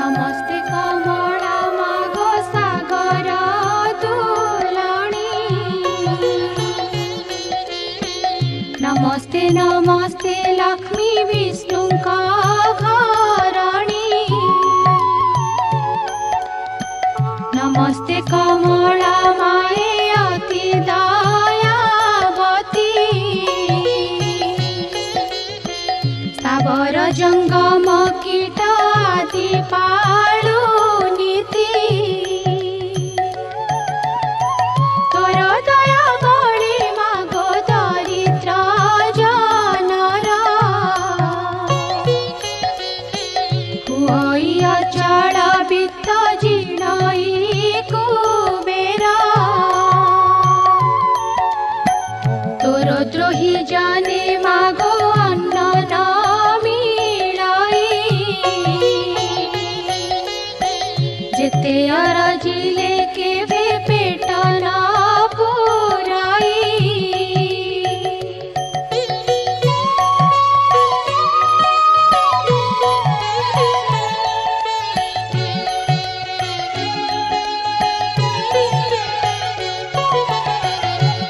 नमस्ते कमला मागो सागर दुलणी नमस्ते नमस्ते लक्ष्मी विष्णु का घरणी नमस्ते कमला माए अति दयावती सावर जंगम कीट आदि पालु नीति तोर दया बड़ी मागो दरिद्र जनर हुई अचल वित्त जीर्णई कुबेर तोर द्रोही जाने मागो अन्न न जेते अरजिले के वे पेट न पुराई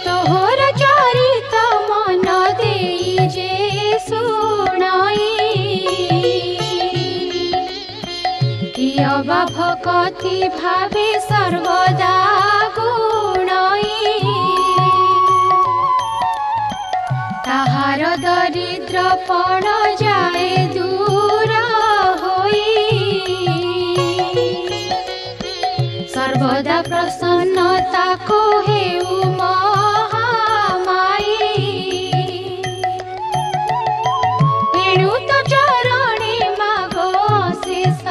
तोहर चरित मन देई जे सुनाई कियबा भक्ति भावे सर्वदा गुणई ताहार दरिद्र पण जाए दूर होई सर्वदा प्रसन्नता को हेउ महामाई एणु तो चरणे मागो शेष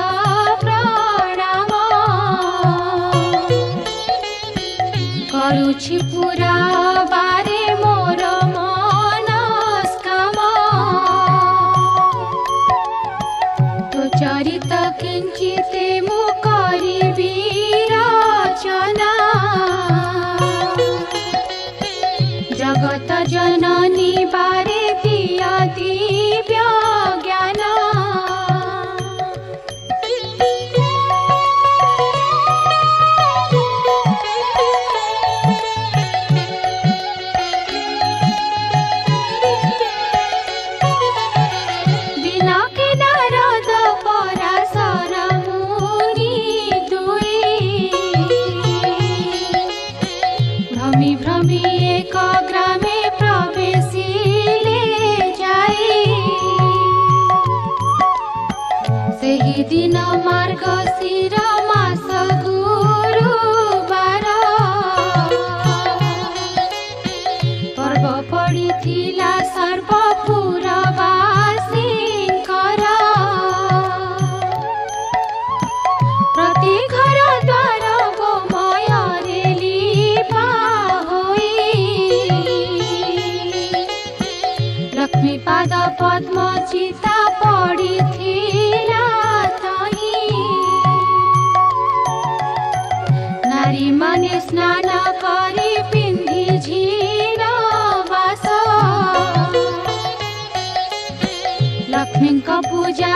करुछि पूरा बारे मोर मनस्काम तो चरित किंचिते मु करिबी रचना जगत जननी बारे दिया दिव्य ज्ञान भ्रमी एक ग्रामे प्रवेशिले जाई सेही दिन मार्गशीर मास गुरुवार पर्व पड़िथिला सर्वपुरवासींकर प्रति घर द्वार गोमୟରେ लीपा लक्ष्मी पाद पद्म चिता पड़िथिला तही नारी माने स्नान करी पिंधि झीर बास लक्ष्मी का पूजा